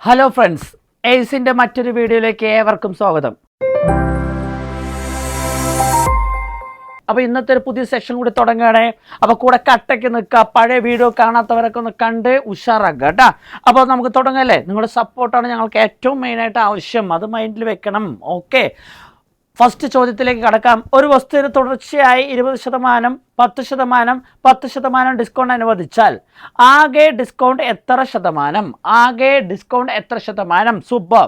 Hello friends, എയ്സിൻ്റെ മറ്റൊരു വീഡിയോയിലേക്ക് ഏവർക്കും സ്വാഗതം. അപ്പോൾ ഇന്നത്തെ ഒരു പുതിയ സെഷൻ കൂടി തുടങ്ങുകയാണേ. അപ്പോൾ കൂടെ കട്ടയ്ക്ക് നിൽക്കുക, പഴയ വീഡിയോ കാണാത്തവരൊക്കെ ഒന്ന് കണ്ട് ഉഷാറാക്കുക കേട്ടോ. അപ്പോൾ നമുക്ക് തുടങ്ങല്ലേ. നിങ്ങളുടെ സപ്പോർട്ടാണ് ഞങ്ങൾക്ക് ഏറ്റവും മെയിനായിട്ട് ആവശ്യം, അത് മൈൻഡിൽ വെക്കണം. ഓക്കെ, ഫസ്റ്റ് ചോദ്യത്തിലേക്ക് കടക്കാം. ഒരു വസ്തുവിന് തുടർച്ചയായി 20%, 10%, 10% ഡിസ്കൗണ്ട് അനുവദിച്ചാൽ ആകെ ഡിസ്കൗണ്ട് എത്ര ശതമാനം? ആകെ ഡിസ്കൗണ്ട് എത്ര ശതമാനം? സൂപ്പർ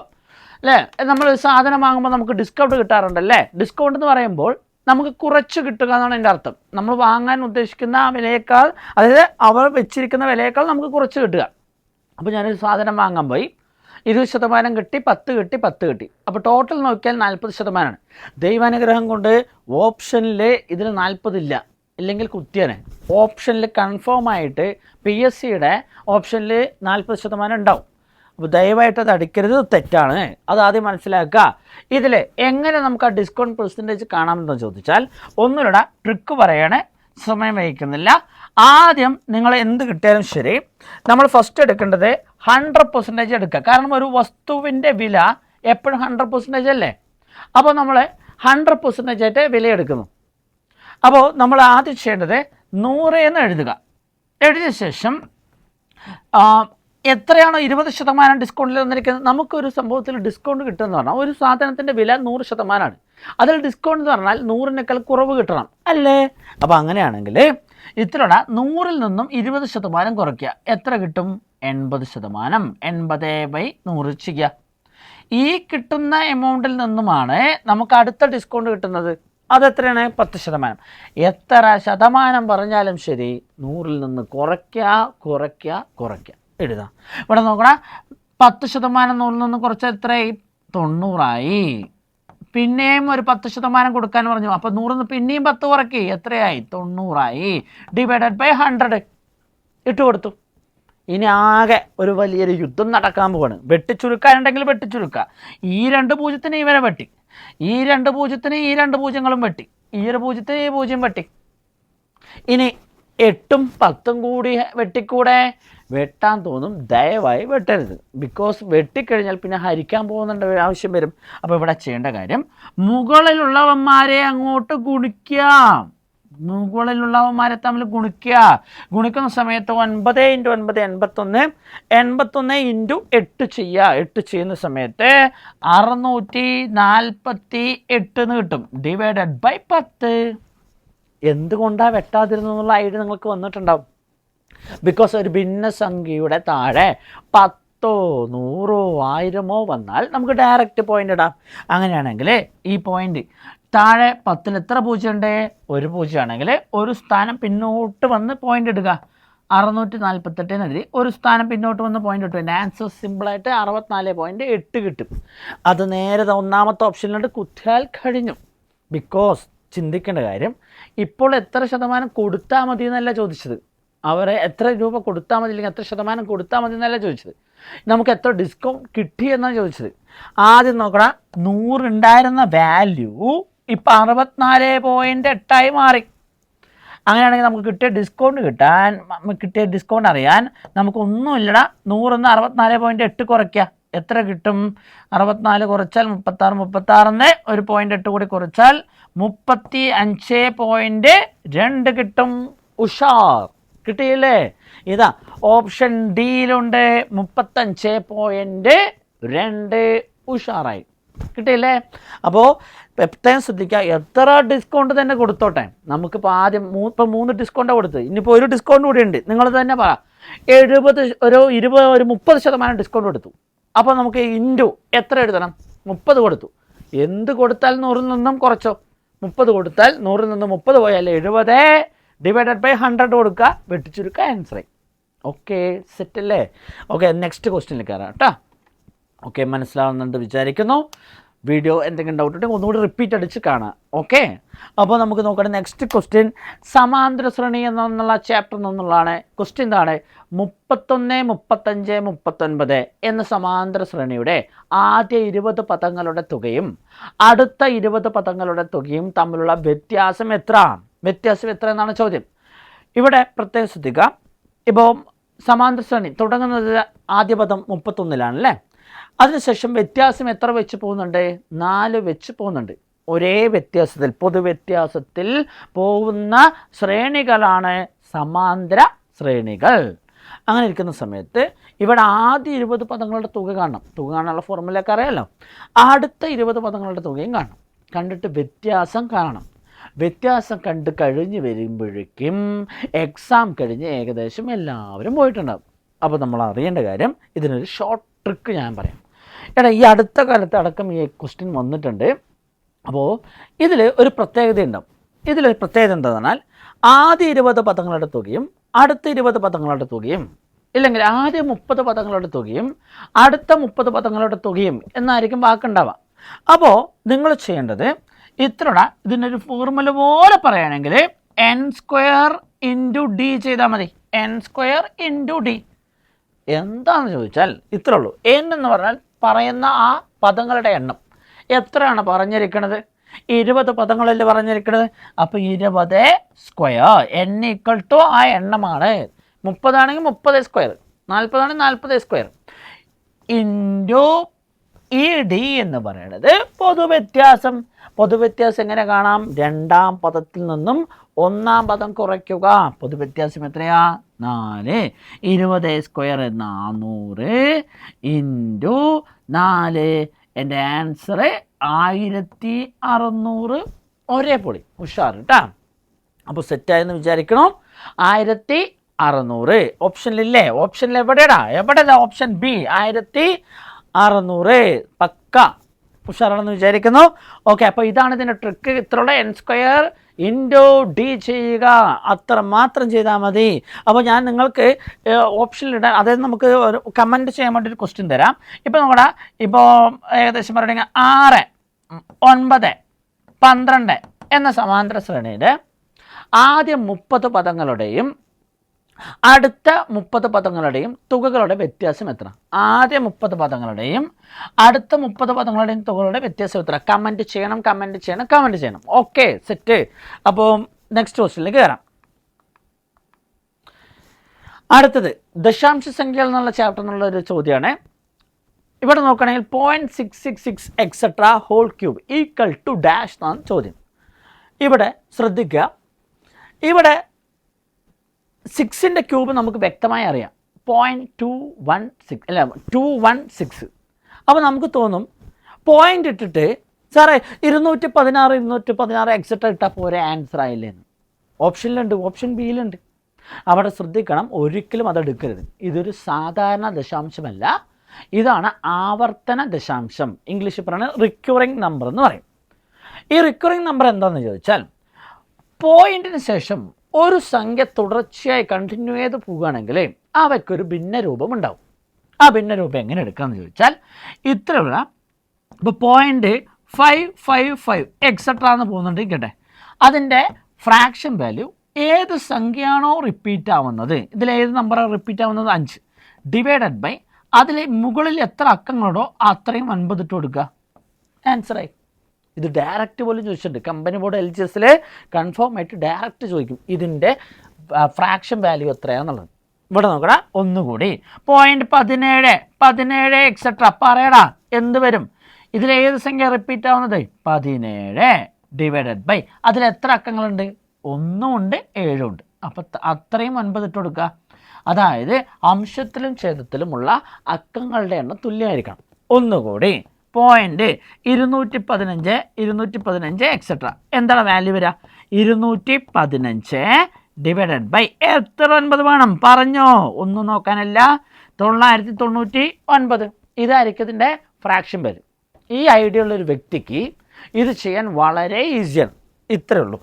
അല്ലേ. നമ്മൾ ഒരു സാധനം വാങ്ങുമ്പോൾ നമുക്ക് ഡിസ്കൗണ്ട് കിട്ടാറുണ്ടല്ലേ. ഡിസ്കൗണ്ട് എന്ന് പറയുമ്പോൾ നമുക്ക് കുറച്ച് കിട്ടുക എന്നാണ് എൻ്റെ അർത്ഥം. നമ്മൾ വാങ്ങാൻ ഉദ്ദേശിക്കുന്ന വിലയേക്കാൾ, അതായത് അവർ വെച്ചിരിക്കുന്ന വിലയേക്കാൾ നമുക്ക് കുറച്ച് കിട്ടുക. അപ്പോൾ ഞാനൊരു സാധനം വാങ്ങാൻ പോയി, 20% കിട്ടി, 10 കിട്ടി, 10 കിട്ടി. അപ്പോൾ ടോട്ടൽ നോക്കിയാൽ 40%. ദൈവാനുഗ്രഹം കൊണ്ട് ഓപ്ഷനിൽ ഇതിൽ 40 ഇല്ല, ഇല്ലെങ്കിൽ കുത്തിയനെ. ഓപ്ഷനിൽ കൺഫേം ആയിട്ട് PSCയുടെ ഓപ്ഷനിൽ 40% ഉണ്ടാവും. അപ്പോൾ ദയവായിട്ട് അത് അടിക്കരുത്, തെറ്റാണ്. അത് ആദ്യം മനസ്സിലാക്കുക. ഇതിൽ എങ്ങനെ നമുക്ക് ആ ഡിസ്കൗണ്ട് പെർസെൻറ്റേജ് കാണാമെന്ന് ചോദിച്ചാൽ ഒന്നുകൂടെ ട്രിക്ക് പറയണേ, സമയം വഹിക്കുന്നില്ല. ആദ്യം നിങ്ങൾ എന്ത് കിട്ടിയാലും ശരി, നമ്മൾ ഫസ്റ്റ് എടുക്കേണ്ടത് 100% എടുക്കുക. കാരണം ഒരു വസ്തുവിൻ്റെ വില എപ്പോഴും 100% അല്ലേ. അപ്പോൾ നമ്മൾ 100% ആയിട്ട് വില എടുക്കുന്നു. അപ്പോൾ നമ്മൾ ആദ്യം ചെയ്യേണ്ടത് 100 എന്ന് എഴുതുക. എഴുതിയ ശേഷം എത്രയാണോ 20% ഡിസ്കൗണ്ടിൽ തന്നിരിക്കുന്നത്, നമുക്കൊരു സംഭവത്തിൽ ഡിസ്കൗണ്ട് കിട്ടുമെന്ന് പറഞ്ഞാൽ ഒരു സാധനത്തിൻ്റെ വില 100%. അതിൽ ഡിസ്കൗണ്ട് എന്ന് പറഞ്ഞാൽ 100-നേക്കാൾ കുറവ് കിട്ടണം അല്ലേ. അപ്പോൾ അങ്ങനെയാണെങ്കിൽ ഇത്രയുടെ 100-ൽ നിന്നും 20% കുറയ്ക്കുക. എത്ര കിട്ടും? 80%. 80/100 ചെയ്യുക. ഈ കിട്ടുന്ന എമൗണ്ടിൽ നിന്നുമാണ് നമുക്ക് അടുത്ത ഡിസ്കൗണ്ട് കിട്ടുന്നത്. അതെത്രയാണ്? 10%. എത്ര ശതമാനം പറഞ്ഞാലും ശരി, 100-ൽ നിന്ന് കുറയ്ക്കുക എഴുതാം. ഇവിടെ നോക്കണം, 10% 100-ൽ നിന്ന് കുറച്ച് എത്രയായി? 90 പിന്നെയും ഒരു 10% കൊടുക്കാൻ പറഞ്ഞു. അപ്പോൾ 100-ൽ നിന്ന് പിന്നെയും 10 കുറയ്ക്ക്, എത്രയായി? 90 ഡിവൈഡഡ് ബൈ 100 ഇട്ട് കൊടുത്തു. ഇനി ആകെ ഒരു വലിയൊരു യുദ്ധം നടക്കാൻ പോവാണ്. വെട്ടിച്ചുരുക്കാനുണ്ടെങ്കിൽ വെട്ടിച്ചുരുക്കുക. ഈ 2 പൂജ്യത്തിന് ഇവരെ വെട്ടി, ഈ 2 പൂജ്യത്തിന് ഈ 2 പൂജ്യങ്ങളും വെട്ടി, ഈ ഒരു പൂജ്യത്തിന് ഈ പൂജ്യം വെട്ടി. ഇനി 8ഉം 10ഉം കൂടി വെട്ടിക്കൂടെ? വെട്ടാൻ തോന്നും, ദയവായി വെട്ടരുത്. ബിക്കോസ് വെട്ടിക്കഴിഞ്ഞാൽ പിന്നെ ഹരിക്കാൻ പോകുന്നുണ്ട് ആവശ്യം വരും. അപ്പോൾ ഇവിടെ ചെയ്യേണ്ട കാര്യം, മുകളിലുള്ളവന്മാരെ അങ്ങോട്ട് ഗുണിക്കുക. മുകളിലുള്ളവന്മാരെ തമ്മിൽ ഗുണിക്കുക. ഗുണിക്കുന്ന സമയത്ത് 9 × 9 81, 81 × 8 ചെയ്യുക. 8 ചെയ്യുന്ന സമയത്ത് 648 എന്ന് കിട്ടും, ഡിവൈഡഡ് ബൈ 10. എന്തുകൊണ്ടാണ് വെട്ടാതിരുന്നുള്ള ഐഡിയ നിങ്ങൾക്ക് വന്നിട്ടുണ്ടാവും. ബിക്കോസ് ഒരു ഭിന്നസംഖ്യയുടെ താഴെ 10, 100, 1000 വന്നാൽ നമുക്ക് ഡയറക്റ്റ് പോയിന്റ് ഇടാം. അങ്ങനെയാണെങ്കിൽ ഈ പോയിന്റ് താഴെ 10-ൽ എത്ര പൂജ്യം ഉണ്ട്? ഒരു പൂജ്യം ആണെങ്കിൽ ഒരു സ്ഥാനം പിന്നോട്ട് വന്ന് പോയിന്റ് ഇടുക. 648-നെതിരെ ഒരു സ്ഥാനം പിന്നോട്ട് വന്ന് പോയിന്റ് ഇട്ടു. എൻ്റെ ആൻസർ സിമ്പിളായിട്ട് 64.8 കിട്ടും. അത് നേരെ ഒന്നാമത്തെ ഓപ്ഷനിലോട്ട് കുത്തിയാൽ കഴിഞ്ഞു. ബിക്കോസ് ചിന്തിക്കേണ്ട കാര്യം, ഇപ്പോൾ എത്ര ശതമാനം കൊടുത്താൽ മതി എന്നല്ല ചോദിച്ചത്. അവരെ എത്ര രൂപ കൊടുത്താൽ മതി, അല്ലെങ്കിൽ എത്ര ശതമാനം കൊടുത്താൽ മതി എന്നല്ല ചോദിച്ചത്. നമുക്ക് എത്ര ഡിസ്കൗണ്ട് കിട്ടി എന്നാണ് ചോദിച്ചത്. ആദ്യം നോക്കണം, 100 ഉണ്ടായിരുന്ന വാല്യൂ ഇപ്പം 64.8 മാറി. അങ്ങനെയാണെങ്കിൽ നമുക്ക് കിട്ടിയ ഡിസ്കൗണ്ട് അറിയാൻ നമുക്കൊന്നുമില്ലടാ, 100-ൽ നിന്ന് 64.8 കുറയ്ക്കുക. എത്ര കിട്ടും? 64 കുറച്ചാൽ 36, 36-ന്ന് ഒരു 0.8 കൂടി കുറച്ചാൽ 35.2 കിട്ടും. ഉഷാർ, കിട്ടിയില്ലേ? ഇതാ ഓപ്ഷൻ ഡിയിലുണ്ട് 35.2. ഉഷാറായി, കിട്ടിയില്ലേ? അപ്പോൾ എപ്പോഴും ശ്രദ്ധിക്കുക, എത്ര ഡിസ്കൗണ്ട് തന്നെ കൊടുത്തോട്ടെ. നമുക്കിപ്പോൾ ആദ്യം 3 ഡിസ്കൗണ്ടാണ് കൊടുത്തത്, ഇനിയിപ്പോൾ ഒരു ഡിസ്കൗണ്ട് കൂടി ഉണ്ട്. നിങ്ങൾ തന്നെ പറ, 70, ഒരു 30% ഡിസ്കൗണ്ട് കൊടുത്തു. അപ്പോൾ നമുക്ക് ഇൻറ്റു എത്ര എഴുതണം? 30 കൊടുത്തു. എന്ത് കൊടുത്താൽ 100-ൽ നിന്നും കുറച്ചോ? 30 കൊടുത്താൽ 100-ൽ നിന്ന് 30 പോയാൽ 70 ഡിവൈഡഡ് ബൈ 100 കൊടുക്കുക, വെട്ടിച്ചുരുക്കുക, ആൻസറായി. ഓക്കെ, സെറ്റല്ലേ? ഓക്കെ, നെക്സ്റ്റ് ക്വസ്റ്റ്യനിൽ കയറാം കേട്ടോ. ഓക്കെ, മനസ്സിലാവുന്നുണ്ട് വിചാരിക്കുന്നു. വീഡിയോ എന്തെങ്കിലും ഡൗട്ട് ഉണ്ടെങ്കിൽ ഒന്നുകൂടി റിപ്പീറ്റ് അടിച്ച് കാണാം. ഓക്കെ, അപ്പോൾ നമുക്ക് നോക്കണം. നെക്സ്റ്റ് ക്വസ്റ്റ്യൻ സമാന്തര ശ്രേണി എന്നുള്ള ചാപ്റ്ററിൽ നിന്നുള്ളതാണ്. ക്വസ്റ്റ്യൻ എന്താണ്? 31, 35, 39 എന്ന സമാന്തര ശ്രേണിയുടെ ആദ്യ 20 പദങ്ങളുടെ തുകയും അടുത്ത 20 പദങ്ങളുടെ തുകയും തമ്മിലുള്ള വ്യത്യാസം എത്ര എന്നാണ് ചോദ്യം. ഇവിടെ പ്രത്യേകം ശ്രദ്ധിക്കുക. ഇപ്പോൾ സമാന്തര ശ്രേണി തുടങ്ങുന്നത് ആദ്യ പദം 31-ലാണല്ലേ. അതിനുശേഷം വ്യത്യാസം എത്ര വെച്ച് പോകുന്നുണ്ട്? 4 വെച്ച് പോകുന്നുണ്ട്. ഒരേ വ്യത്യാസത്തിൽ പൊതുവ്യത്യാസത്തിൽ പോകുന്ന ശ്രേണികളാണ് സമാന്തര ശ്രേണികൾ. അങ്ങനെ ഇരിക്കുന്ന സമയത്ത് ഇവിടെ ആദ്യ 20 പദങ്ങളുടെ തുക കാണണം. തുക കാണാനുള്ള ഫോർമുലയൊക്കെ അറിയാമല്ലോ. അടുത്ത 20 പദങ്ങളുടെ തുകയും കാണണം. കണ്ടിട്ട് വ്യത്യാസം കാണണം. വ്യത്യാസം കണ്ട് കഴിഞ്ഞ് വരുമ്പോഴേക്കും എക്സാം കഴിഞ്ഞ് ഏകദേശം എല്ലാവരും പോയിട്ടുണ്ടാകും. അപ്പോൾ നമ്മൾ അറിയേണ്ട കാര്യം, ഇതിനൊരു ഷോർട്ട് ട്രിക്ക് ഞാൻ പറയാം. ഈ അടുത്ത കാലത്ത് അടക്കം ഈ ക്വസ്റ്റ്യൻ വന്നിട്ടുണ്ട്. അപ്പോൾ ഇതിൽ ഒരു പ്രത്യേകത ഉണ്ടാവും. ഇതിലൊരു പ്രത്യേകത എന്താണെന്ന് പറഞ്ഞാൽ ആദ്യ 20 പദങ്ങളുടെ തുകയും അടുത്ത 20 പദങ്ങളുടെ തുകയും, ഇല്ലെങ്കിൽ ആദ്യ 30 പദങ്ങളുടെ തുകയും അടുത്ത 30 പദങ്ങളുടെ തുകയും എന്നായിരിക്കും വാക്കുണ്ടാവുക. അപ്പോൾ നിങ്ങൾ ചെയ്യേണ്ടത് ഇതിനൊരു ഫോർമുല പോലെ പറയുകയാണെങ്കിൽ n² d ചെയ്താൽ മതി. n² d എന്താണെന്ന് ചോദിച്ചാൽ ഇത്രേ ഉള്ളൂ. n എന്ന് പറഞ്ഞാൽ പറയുന്ന ആ പദങ്ങളുടെ എണ്ണം. എത്രയാണ് പറഞ്ഞിരിക്കുന്നത്? 20 പദങ്ങളല്ലേ പറഞ്ഞിരിക്കുന്നത്. അപ്പോൾ 20² n = ആ എണ്ണമാണ്. 30 ആണെങ്കിൽ 30², 40 ആണെങ്കിൽ 40² ഇൻറ്റു ഈ d എന്ന് പറയുന്നത് പൊതുവ്യത്യാസം. പൊതുവ്യത്യാസം എങ്ങനെ കാണാം? രണ്ടാം പദത്തിൽ നിന്നും ഒന്നാം പദം കുറയ്ക്കുക. പൊതുവ്യത്യാസം എത്രയാ? 4. 20² 400 ഇൻറ്റു 4. എൻ്റെ ആൻസർ 1600. ഒരേ പൊളി, ഉഷാർ കേട്ടോ. അപ്പോൾ സെറ്റായെന്ന് വിചാരിക്കണം. 1600 ഓപ്ഷനിലില്ലേ? ഓപ്ഷനിൽ എവിടെയാ? Option B 1600. പക്ക ഉഷാറാണെന്ന് വിചാരിക്കുന്നു. ഓക്കെ, അപ്പോൾ ഇതാണ് ഇതിൻ്റെ ട്രിക്ക്. ഇത്രയുള്ള n² d ചെയ്യുക, അത്ര മാത്രം ചെയ്താൽ മതി. അപ്പോൾ ഞാൻ നിങ്ങൾക്ക് ഓപ്ഷനിലിടാൻ, അതായത് നമുക്ക് ഒരു കമൻറ്റ് ചെയ്യാൻ വേണ്ടി ഒരു ക്വസ്റ്റ്യൻ തരാം. ഇപ്പോൾ നമ്മുടെ ഏകദേശം പറയുകയാണെങ്കിൽ 6, 9, 12 എന്ന സമാന്തര ശ്രേണിയുടെ ആദ്യ 30 പദങ്ങളുടെയും അടുത്ത 30 പദങ്ങളുടെയും തുകകളുടെ വ്യത്യാസം എത്ര? ആദ്യ 30 പദങ്ങളുടെയും അടുത്ത 30 പദങ്ങളുടെയും തുകകളുടെ വ്യത്യാസം എത്ര? കമൻറ്റ് ചെയ്യണം. Okay, set. അപ്പോൾ നെക്സ്റ്റ് ക്വസ്റ്റ്യനിലേക്ക് കയറാം. അടുത്തത് ദശാംശ സംഖ്യകൾ എന്നുള്ള ചാപ്റ്റർ എന്നുള്ള ഒരു ചോദ്യമാണ്. ഇവിടെ നോക്കുകയാണെങ്കിൽ 0.666 etcetera whole cube equal to dash എന്നാണ് ചോദ്യം. ഇവിടെ ശ്രദ്ധിക്കുക, ഇവിടെ 6ൻ്റെ ക്യൂബ് നമുക്ക് വ്യക്തമായി അറിയാം. 0.216 അല്ല 216. അപ്പോൾ നമുക്ക് തോന്നും പോയിൻ്റ് ഇട്ടിട്ട് സാറേ 216 എക്സെട്ര ഇട്ടാൽ പോരെ, ആൻസർ ആയില്ലേന്ന്. ഓപ്ഷനിലുണ്ട്, ഓപ്ഷൻ ബിയിലുണ്ട്. അവിടെ ശ്രദ്ധിക്കണം, ഒരിക്കലും അതെടുക്കരുത്. ഇതൊരു സാധാരണ ദശാംശമല്ല, ഇതാണ് ആവർത്തന ദശാംശം. ഇംഗ്ലീഷിൽ പറയുന്നത് റിക്യൂറിങ് നമ്പർ എന്ന് പറയും. ഈ റിക്യൂറിങ് നമ്പർ എന്താണെന്ന് ചോദിച്ചാൽ, പോയിന്റിന് ശേഷം ഒരു സംഖ്യ തുടർച്ചയായി കണ്ടിന്യൂ ചെയ്ത് പോവുകയാണെങ്കിൽ അവയ്ക്കൊരു ഭിന്നരൂപം ഉണ്ടാവും. ആ ഭിന്നരൂപം എങ്ങനെ എടുക്കാമെന്ന് ചോദിച്ചാൽ ഇത്രയുള്ള, ഇപ്പോൾ 0.555 എക്സെട്ര എന്ന് പോകുന്നുണ്ടിരിക്കട്ടെ, അതിൻ്റെ ഫ്രാക്ഷൻ വാല്യൂ ഏത് സംഖ്യയാണോ റിപ്പീറ്റ് ആവുന്നത്, ഇതിലേത് നമ്പറാണ് റിപ്പീറ്റ് ആവുന്നത്? 5 ഡിവൈഡഡ് ബൈ അതിൽ മുകളിൽ എത്ര അക്കങ്ങളുണ്ടോ അത്രയും 9 ഇട്ട് കൊടുക്കുക, ആൻസറായി. ഇത് ഡയറക്റ്റ് പോലും ചോദിച്ചിട്ടുണ്ട്. കമ്പനി ബോർഡ് LGS കൺഫേം ആയിട്ട് ഡയറക്റ്റ് ചോദിക്കും ഇതിൻ്റെ ഫ്രാക്ഷൻ വാല്യൂ എത്രയാണെന്നുള്ളത്. ഇവിടെ നോക്കടാ, ഒന്നുകൂടി 0.17 എക്സെട്ര പറയടാ, എന്ത് വരും? ഇതിലേത് സംഖ്യ റിപ്പീറ്റ് ആവുന്നത്? 17 ഡിവൈഡഡ് ബൈ അതിൽ എത്ര അക്കങ്ങളുണ്ട്? 1 ഉണ്ട്, 7 ഉണ്ട്. അപ്പം അത്രയും 9 ഇട്ട് കൊടുക്കുക. അതായത് അംശത്തിലും ഛേദത്തിലുമുള്ള അക്കങ്ങളുടെ എണ്ണം തുല്യമായിരിക്കണം. ഒന്നുകൂടി 215 എക്സെട്ര എന്താണ് വാല്യൂ വരിക? 215 ഡിവൈഡഡ് ബൈ എത്ര 9 വേണം? പറഞ്ഞോ, ഒന്നും നോക്കാനല്ല, 999. ഇതായിരിക്കും ഇതിൻ്റെ ഫ്രാക്ഷൻ വരും. ഈ ഐഡിയ ഉള്ളൊരു വ്യക്തിക്ക് ഇത് ചെയ്യാൻ വളരെ ഈസിയാണ്. ഇത്രയേ ഉള്ളൂ.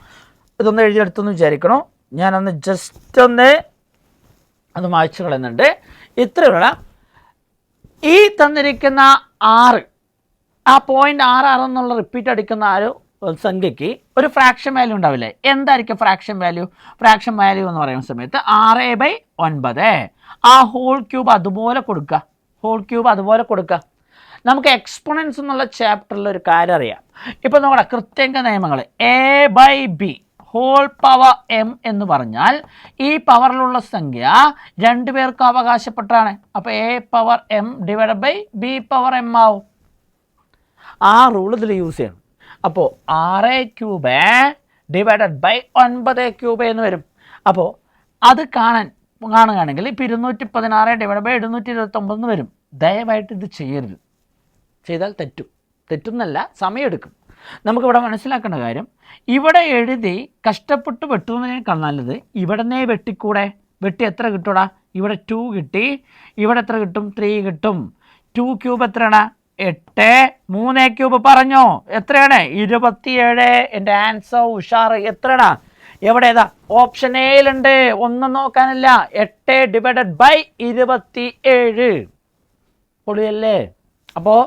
ഇതൊന്ന് എഴുതിയെടുത്തെന്ന് വിചാരിക്കണോ. ഞാനൊന്ന് ജസ്റ്റ് ഒന്ന് അത് മായ്ച്ചു കളയുന്നുണ്ട്. ഇത്രയുള്ള ഈ തന്നിരിക്കുന്ന 6, ആ 0.66 എന്നുള്ള റിപ്പീറ്റ് അടിക്കുന്ന ആ ഒരു സംഖ്യയ്ക്ക് ഒരു ഫ്രാക്ഷൻ വാല്യൂ ഉണ്ടാവില്ലേ? എന്തായിരിക്കും ഫ്രാക്ഷൻ വാല്യൂ? ഫ്രാക്ഷൻ വാല്യൂ എന്ന് പറയുന്ന സമയത്ത് 6/9. ആ ഹോൾ ക്യൂബ് അതുപോലെ കൊടുക്കുക. നമുക്ക് എക്സ്പോണൻസ് എന്നുള്ള ചാപ്റ്ററിൽ ഒരു കാര്യം അറിയാം. ഇപ്പോൾ നമ്മുടെ കൃത്യങ്ക നിയമങ്ങൾ A/B ഹോൾ പവർ എം എന്ന് പറഞ്ഞാൽ ഈ പവറിലുള്ള സംഖ്യ രണ്ടുപേർക്കും അവകാശപ്പെട്ടാണ്. അപ്പോൾ A power M divide by B power M ആവും. ആ റൂൾ ഇതിൽ യൂസ് ചെയ്യണം. അപ്പോൾ 6³ ഡിവൈഡഡ് ബൈ 9³ എന്ന് വരും. അപ്പോൾ അത് കാണുകയാണെങ്കിൽ ഇപ്പോൾ 216 ഡിവൈഡ് ബൈ 729 എന്ന് വരും. ദയവായിട്ട് ഇത് ചെയ്യരുത്. ചെയ്താൽ തെറ്റുന്നല്ല, സമയമെടുക്കും. നമുക്കിവിടെ മനസ്സിലാക്കേണ്ട കാര്യം, ഇവിടെ എഴുതി കഷ്ടപ്പെട്ട് വെട്ടുന്നതിനേക്കാൾ നല്ലത് ഇവിടെ നിന്നേ വെട്ടിക്കൂടെ. വെട്ടി എത്ര കിട്ടൂടാ? ഇവിടെ 2 കിട്ടി, ഇവിടെ എത്ര കിട്ടും? 3 കിട്ടും. 2³ എത്രയാണ്? 8. 3³ പറഞ്ഞോ എത്രയാണ്? 27. എൻ്റെ ആൻസർ ഉഷാറ്. എത്രയാണ്? എവിടെ ഏതാ? ഓപ്ഷൻ എയിലുണ്ട്. ഒന്നും നോക്കാനില്ല. 8 ഡിവൈഡഡ് ബൈ 27. പൊളിയല്ലേ? അപ്പോൾ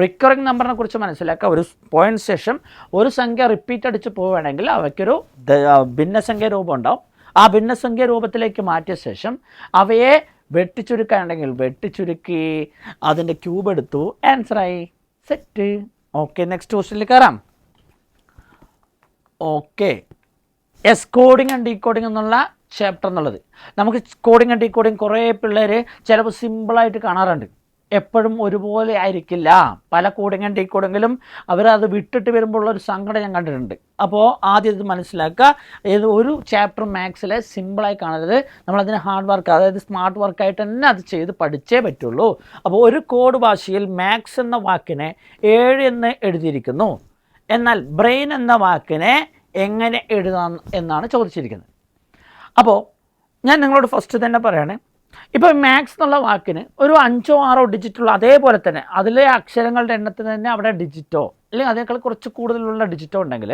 റിക്കറിങ് നമ്പറിനെ കുറിച്ച് മനസ്സിലാക്കുക. ഒരു പോയിന്റ് ശേഷം ഒരു സംഖ്യ റിപ്പീറ്റ് അടിച്ച് പോവുകയാണെങ്കിൽ അവയ്ക്കൊരു ഭിന്നസംഖ്യ രൂപം ഉണ്ടാവും. ആ ഭിന്നസംഖ്യ രൂപത്തിലേക്ക് മാറ്റിയ ശേഷം അവയെ വെട്ടിച്ചുരുക്കാനുണ്ടെങ്കിൽ വെട്ടിച്ചുരുക്കി അതിൻ്റെ ക്യൂബ് എടുത്തു, ആൻസറായി. സെറ്റ്. ഓക്കെ, നെക്സ്റ്റ് ക്വസ്റ്റ്യനിൽ കയറാം. Okay, S coding and decoding എന്നുള്ള ചാപ്റ്റർ എന്നുള്ളത്. നമുക്ക് കോഡിങ് ആൻഡ് ഡീകോഡിങ് കുറേ പിള്ളേർ ചിലപ്പോൾ സിമ്പിളായിട്ട് കാണാറുണ്ട്. എപ്പോഴും ഒരുപോലെ ആയിരിക്കില്ല. പല കോഡിങ് ആൻഡ് ഡീകോഡിങ്ങിലും അവരത് വിട്ടിട്ട് വരുമ്പോൾ ഒരു സങ്കടം ഞാൻ കണ്ടിട്ടുണ്ട്. അപ്പോൾ ആദ്യം ഇത് മനസ്സിലാക്കുക. ഒരു ചാപ്റ്റർ മാത്സിൽ സിമ്പിളായി കാണരുത്. നമ്മളതിന് ഹാർഡ് വർക്ക്, അതായത് സ്മാർട്ട് വർക്കായിട്ട് തന്നെ അത് ചെയ്ത് പഠിച്ചേ പറ്റുള്ളൂ. അപ്പോൾ ഒരു കോഡ് ഭാഷയിൽ മാത്സ് എന്ന വാക്കിനെ 7 എന്ന് എഴുതിയിരിക്കുന്നു. എന്നാൽ ബ്രെയിൻ എന്ന വാക്കിനെ എങ്ങനെ എഴുതാം എന്നാണ് ചോദിച്ചിരിക്കുന്നത്. അപ്പോൾ ഞാൻ നിങ്ങളോട് ഫസ്റ്റ് തന്നെ പറയുകയാണ്, ഇപ്പോൾ മാത്സ് എന്നുള്ള വാക്കിന് ഒരു 5 or 6 ഡിജിറ്റുള്ള, അതേപോലെ തന്നെ അതിലെ അക്ഷരങ്ങളുടെ എണ്ണത്തിന് തന്നെ അവിടെ ഡിജിറ്റോ അല്ലെങ്കിൽ അതിനേക്കാൾ കുറച്ച് കൂടുതലുള്ള ഡിജിറ്റോ ഉണ്ടെങ്കിൽ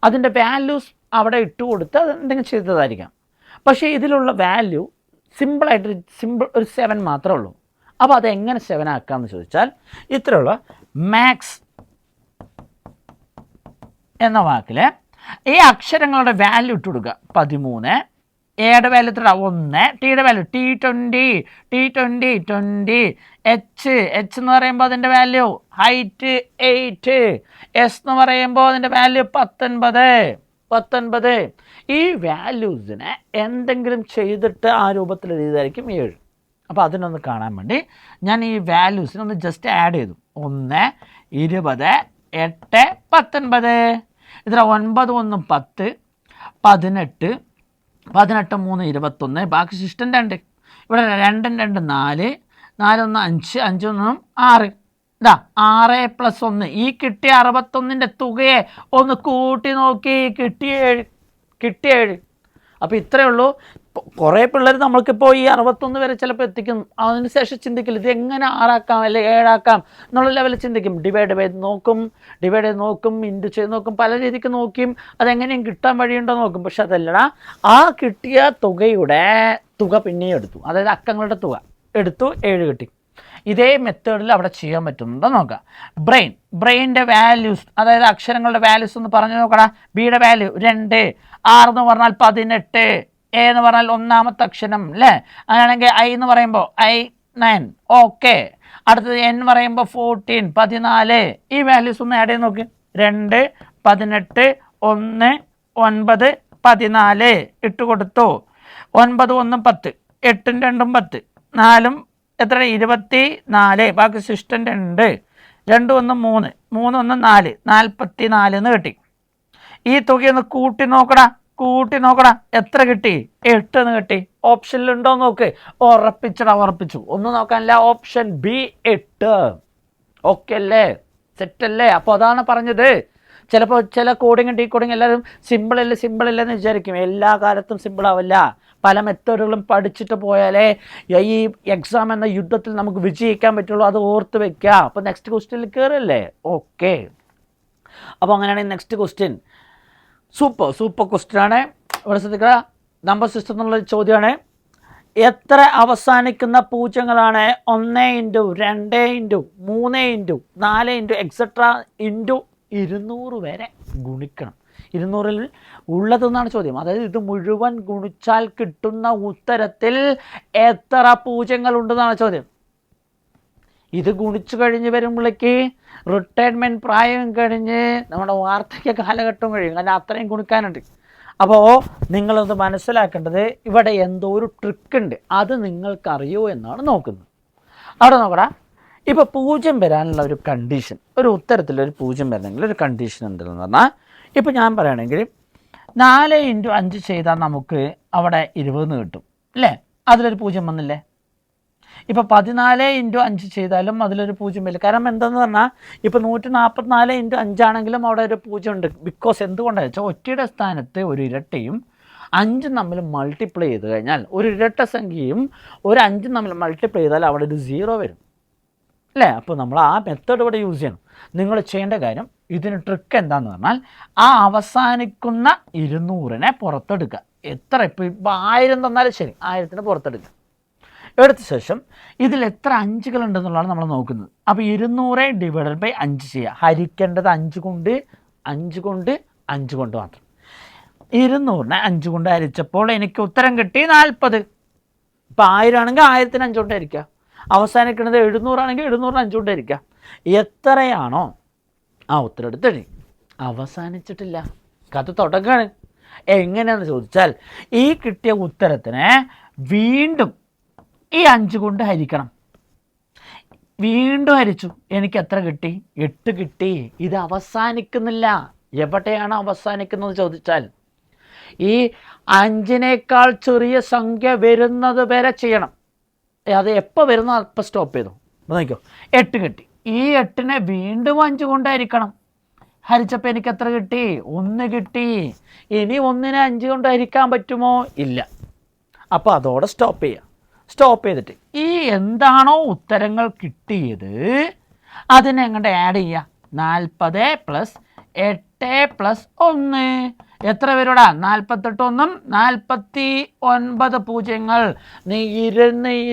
അതിൻ്റെ വാല്യൂസ് അവിടെ ഇട്ട് കൊടുത്ത് അത് എന്തെങ്കിലും ചെയ്തതായിരിക്കാം. പക്ഷേ ഇതിലുള്ള വാല്യൂ സിമ്പിൾ ഒരു 7 മാത്രമേ ഉള്ളൂ. അപ്പോൾ അതെങ്ങനെ 7 ആക്കാമെന്ന് ചോദിച്ചാൽ ഇത്രയുള്ള മാത്സ് എന്ന വാക്കിൽ ഈ അക്ഷരങ്ങളുടെ വാല്യൂ ഇട്ട് കൊടുക്കുക. 13. എയുടെ വാല്യൂ എത്ര? 1. ടിയുടെ വാല്യൂ T20 20. എച്ച് എന്ന് പറയുമ്പോൾ അതിൻ്റെ വാല്യൂ ഹൈറ്റ് 8. എസ് എന്ന് പറയുമ്പോൾ അതിൻ്റെ വാല്യൂ 19. ഈ വാല്യൂസിനെ എന്തെങ്കിലും ചെയ്തിട്ട് ആ രൂപത്തിൽ എഴുതിയതായിരിക്കും 7. അപ്പോൾ അതിനൊന്ന് കാണാൻ വേണ്ടി ഞാൻ ഈ വാല്യൂസിനൊന്ന് ജസ്റ്റ് ആഡ് ചെയ്തു. 1 20 8 19. ഇതിൽ 9 1 10 18 18 3 21. ബാക്കി ശിഷ്ടം 2. ഇവിടെ 2 2 4 4 1 5 5 1 6. ഇതാ 6 + 1. ഈ കിട്ടിയ 61ൻ്റെ തുകയെ ഒന്ന് കൂട്ടി നോക്കി, കിട്ടിയ 7. അപ്പോൾ ഇത്രയേ ഉള്ളൂ. കുറേ പിള്ളേർ നമ്മൾക്കിപ്പോൾ ഈ 61 വരെ ചിലപ്പോൾ എത്തിക്കും. അതിന് ശേഷം ചിന്തിക്കില്ല ഇത് എങ്ങനെ 6 ആക്കാം അല്ലെങ്കിൽ 7 ആക്കാം എന്നുള്ള ലെവലിൽ ചിന്തിക്കും. ഡിവൈഡ് ചെയ്ത് നോക്കും, ഇൻറ്റു ചെയ്ത് നോക്കും, പല രീതിക്ക് നോക്കിയും അതെങ്ങനെയും കിട്ടാൻ വഴിയുണ്ടോ നോക്കും. പക്ഷെ അതല്ലടാ, ആ കിട്ടിയ തുകയുടെ തുക പിന്നെയും എടുത്തു, അതായത് അക്കങ്ങളുടെ തുക എടുത്തു, 7 കിട്ടി. ഇതേ മെത്തേഡിൽ അവിടെ ചെയ്യാൻ പറ്റുന്നുണ്ടോ നോക്കാം. ബ്രെയിൻ്റെ വാല്യൂസ്, അതായത് അക്ഷരങ്ങളുടെ വാല്യൂസ് ഒന്ന് പറഞ്ഞു നോക്കടാ. ബിയുടെ വാല്യൂ 2. R എന്ന് പറഞ്ഞാൽ 18. എ എന്ന് പറഞ്ഞാൽ ഒന്നാമത്തെ അക്ഷരം അല്ലേ? അങ്ങനെയാണെങ്കിൽ I എന്ന് പറയുമ്പോൾ I9. ഓക്കെ. അടുത്തത് N പറയുമ്പോൾ 14 14. ഈ വാല്യൂസ് ഒന്ന് ആഡ് ചെയ്ത് നോക്ക്. 2 18 1 9 14 ഇട്ട് കൊടുത്തു. 9 1 10 8 2 10 4 എത്ര? 24. ബാക്കി ശിഷ്ടം 2 2 1 3 3 1 4 44 എന്ന് കിട്ടി. ഈ തുകയൊന്ന് കൂട്ടി നോക്കടാ. എത്ര കിട്ടി? 8 എന്ന് കിട്ടി. ഓപ്ഷനിലുണ്ടോ നോക്ക്. ഉറപ്പിച്ചു. ഒന്നും നോക്കാനില്ല. Option B 8. ഓക്കെ അല്ലേ? സെറ്റല്ലേ? അപ്പോൾ അതാണ് പറഞ്ഞത്. ചിലപ്പോൾ ചില കോഡിങ് ഡീകോഡിങ് എല്ലാവരും സിമ്പിൾ എന്ന് വിചാരിക്കും. എല്ലാ കാലത്തും സിമ്പിൾ ആവില്ല. പല മെത്തേഡുകളും പഠിച്ചിട്ട് പോയാലേ ഈ എക്സാം എന്ന യുദ്ധത്തിൽ നമുക്ക് വിജയിക്കാൻ പറ്റുള്ളൂ. അത് ഓർത്ത് വെക്കുക. അപ്പോൾ നെക്സ്റ്റ് ക്വസ്റ്റ്യനിൽ കയറല്ലേ? ഓക്കെ. അപ്പോൾ അങ്ങനെയാണെങ്കിൽ നെക്സ്റ്റ് ക്വസ്റ്റ്യൻ സൂപ്പർ ക്വസ്റ്റ്യനാണ്. ഇവിടെ ശ്രദ്ധിക്കുക. നമ്പർ സിസ്റ്റം എന്നുള്ള ചോദ്യമാണ്. എത്ര അവസാനിക്കുന്ന പൂജ്യങ്ങളാണ് 1 × 2 × 3 × 4 എക്സെട്ര × 200 വരെ ഗുണിക്കണം? 200-ൽ ഉള്ളതെന്നാണ് ചോദ്യം. അതായത് ഇത് മുഴുവൻ ഗുണിച്ചാൽ കിട്ടുന്ന ഉത്തരത്തിൽ എത്ര പൂജ്യങ്ങളുണ്ടെന്നാണ് ചോദ്യം. ഇത് ഗുണിച്ചു കഴിഞ്ഞ് വരുമ്പോഴേക്ക് റിട്ടയർമെൻറ്റ് പ്രായം കഴിഞ്ഞ് നമ്മുടെ വാർദ്ധക്യ കാലഘട്ടം കഴിയും. കാരണം അത്രയും ഗുണിക്കാനുണ്ട്. അപ്പോൾ നിങ്ങളത് മനസ്സിലാക്കേണ്ടത് ഇവിടെ എന്തോ ഒരു ട്രിക്കുണ്ട്, അത് നിങ്ങൾക്കറിയോ എന്നാണ് നോക്കുന്നത്. അവിടെ നോക്കടാ, ഇപ്പോൾ 0 വരാനുള്ള ഒരു കണ്ടീഷൻ, ഒരു ഉത്തരത്തിലൊരു 0 വരണമെങ്കിൽ ഒരു കണ്ടീഷൻ എന്തെന്ന് പറഞ്ഞാൽ, ഇപ്പോൾ ഞാൻ പറയുകയാണെങ്കിൽ 4 × 5 ചെയ്താൽ നമുക്ക് അവിടെ 20 കിട്ടും അല്ലേ? അതിലൊരു 0 വന്നില്ലേ? ഇപ്പോൾ 14 × 5 ചെയ്താലും അതിലൊരു 0 വരില്ല. കാരണം എന്താണെന്ന് പറഞ്ഞാൽ ഇപ്പോൾ 144 × 5 ആണെങ്കിലും അവിടെ ഒരു 0 ഉണ്ട്. ബിക്കോസ് എന്തുകൊണ്ടാണെന്ന് വെച്ചാൽ ഒറ്റയുടെ സ്ഥാനത്ത് ഒരു ഇരട്ടയും 5 തമ്മിൽ മൾട്ടിപ്ലൈ ചെയ്ത് കഴിഞ്ഞാൽ, ഒരു ഇരട്ട സംഖ്യയും ഒരു 5 തമ്മിൽ മൾട്ടിപ്ലൈ ചെയ്താൽ അവിടെ ഒരു 0 വരും അല്ലേ? അപ്പോൾ നമ്മൾ ആ മെത്തേഡ് ഇവിടെ യൂസ് ചെയ്യണം. നിങ്ങൾ ചെയ്യേണ്ട കാര്യം, ഇതിന് ട്രിക്ക് എന്താണെന്ന് പറഞ്ഞാൽ, ആ അവസാനിക്കുന്ന 200നെ പുറത്തെടുക്കുക. എത്ര ഇപ്പോൾ 1000 തന്നാലും ശരി, 1000ന് പുറത്തെടുക്കുക. എടുത്ത ശേഷം ഇതിൽ എത്ര 5കളുണ്ടെന്നുള്ളതാണ് നമ്മൾ നോക്കുന്നത്. അപ്പോൾ 200 / 5 ചെയ്യുക. ഹരിക്കേണ്ടത് 5 കൊണ്ട് 5 കൊണ്ട് 5 കൊണ്ട് മാത്രം. 200നെ 5 കൊണ്ട് ഹരിച്ചപ്പോൾ എനിക്ക് ഉത്തരം കിട്ടി 40. ഇപ്പോൾ 1000 ആണെങ്കിൽ 1000ന് 5 കൊണ്ട് ഹരിക്കുക. അവസാനിക്കുന്നത് 700 ആണെങ്കിൽ 700ന് 5 കൊണ്ട് ഹരിക്കുക. എത്രയാണോ ആ ഉത്തരം എടുത്തെഴി. അവസാനിച്ചിട്ടില്ല, കഥ തുടങ്ങാണ്. എങ്ങനെയാണെന്ന് ചോദിച്ചാൽ, ഈ കിട്ടിയ ഉത്തരത്തിനെ വീണ്ടും ഈ 5 കൊണ്ട് ഹരിക്കണം. വീണ്ടും ഹരിച്ചു, എനിക്ക് എത്ര കിട്ടി? 8 കിട്ടി. ഇത് അവസാനിക്കുന്നില്ല. എവിടെയാണ് അവസാനിക്കുന്നത് ചോദിച്ചാൽ, ഈ 5നേക്കാൾ ചെറിയ സംഖ്യ വരുന്നത് വരെ ചെയ്യണം. അത് എപ്പോൾ വരുന്ന അപ്പോൾ സ്റ്റോപ്പ് ചെയ്തു. നോക്കിക്കോ, 8 കിട്ടി. ഈ 8നെ വീണ്ടും 5 കൊണ്ട് ഹരിക്കണം. ഹരിച്ചപ്പോൾ എനിക്ക് എത്ര കിട്ടി? 1 കിട്ടി. ഇനി 1നെ 5 കൊണ്ട് ഹരിക്കാൻ പറ്റുമോ? ഇല്ല. അപ്പോൾ അതോടെ സ്റ്റോപ്പ് ചെയ്യുക. സ്റ്റോപ്പ് ചെയ്തിട്ട് ഈ എന്താണോ ഉത്തരങ്ങൾ കിട്ടിയത് അതിനെ അങ്ങോട്ട് ആഡ് ചെയ്യുക. 40 + 8 + 1 എത്ര പേരോടാ? 48 1 49 പൂജ്യങ്ങൾ. നീ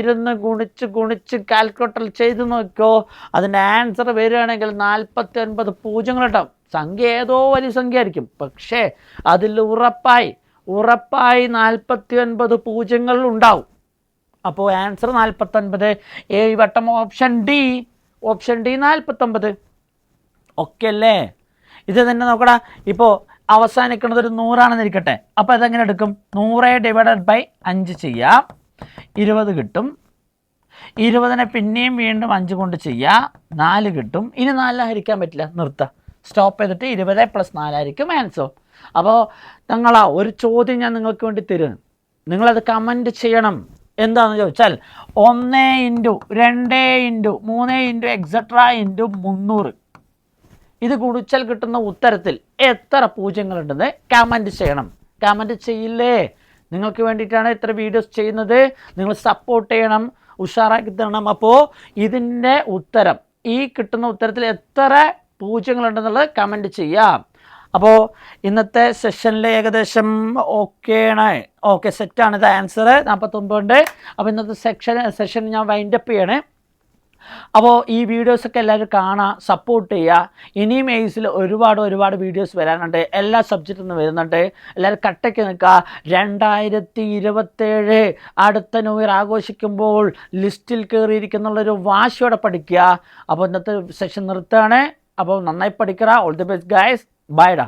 ഇരുന്ന് ഗുണിച്ച് കാൽക്കുലേറ്റർ ചെയ്ത് നോക്കിയോ. അതിൻ്റെ ആൻസർ വരികയാണെങ്കിൽ 49 പൂജ്യങ്ങൾ ഉണ്ടാവും. സംഖ്യ ഏതോ വലിയ സംഖ്യ ആയിരിക്കും, പക്ഷേ അതിൽ ഉറപ്പായി 49 പൂജ്യങ്ങൾ ഉണ്ടാവും. അപ്പോൾ ആൻസർ 49. ഈ വട്ടം ഓപ്ഷൻ ഡി 49. ഓക്കെ അല്ലേ? ഇത് തന്നെ നോക്കടാ. ഇപ്പോൾ അവസാനിക്കുന്നത് ഒരു 100 ഇരിക്കട്ടെ. അപ്പോൾ അതെങ്ങനെ എടുക്കും? 100 / 5 ചെയ്യാം, 20 കിട്ടും. 20നെ പിന്നെയും വീണ്ടും 5 കൊണ്ട് ചെയ്യുക, 4 കിട്ടും. ഇനി 4 ഹരിക്കാൻ പറ്റില്ല, നിർത്തുക. സ്റ്റോപ്പ് ചെയ്തിട്ട് 20 + 4 ആയിരിക്കും ആൻസർ. അപ്പോൾ ഒരു ചോദ്യം ഞാൻ നിങ്ങൾക്ക് വേണ്ടി തരും, നിങ്ങളത് കമൻറ്റ് ചെയ്യണം. എന്താണെന്ന് ചോദിച്ചാൽ 1 × 2 × 3 എക്സെട്ര × 300 ഇത് കുടിച്ചാൽ കിട്ടുന്ന ഉത്തരത്തിൽ എത്ര പൂജ്യങ്ങളുണ്ടെന്ന് കമൻറ്റ് ചെയ്യണം. കമൻറ്റ് ചെയ്യില്ലേ? നിങ്ങൾക്ക് വേണ്ടിയിട്ടാണ് ഇത്ര വീഡിയോസ് ചെയ്യുന്നത്. നിങ്ങൾ സപ്പോർട്ട് ചെയ്യണം, ഉഷാറാക്കി തരണം. അപ്പോൾ ഇതിൻ്റെ ഉത്തരം, ഈ കിട്ടുന്ന ഉത്തരത്തിൽ എത്ര പൂജ്യങ്ങളുണ്ടെന്നുള്ളത് കമൻറ്റ് ചെയ്യാം. അപ്പോൾ ഇന്നത്തെ സെഷനിൽ ഏകദേശം ഓക്കെ സെറ്റാണ്. ഇത് ആൻസർ 49 ഉണ്ട്. അപ്പോൾ ഇന്നത്തെ സെഷൻ ഞാൻ വൈൻഡപ്പ് ചെയ്യണേ. അപ്പോൾ ഈ വീഡിയോസൊക്കെ എല്ലാവരും കാണാൻ സപ്പോർട്ട് ചെയ്യുക. ഇനിയും എയ്സിൽ ഒരുപാട് വീഡിയോസ് വരാനുണ്ട്. എല്ലാ സബ്ജക്റ്റിൽ നിന്ന് വരുന്നുണ്ട്. എല്ലാവരും കട്ടയ്ക്ക് നിൽക്കുക. 2027 അടുത്ത ന്യൂ ഇയർ ആഘോഷിക്കുമ്പോൾ ലിസ്റ്റിൽ കയറിയിരിക്കുന്നുള്ളൊരു വാശിയോടെ പഠിക്കുക. അപ്പോൾ ഇന്നത്തെ സെഷൻ നിർത്തുകയാണ്. അപ്പോൾ നന്നായി പഠിക്കുക. All the best guys. Bye ഡാ.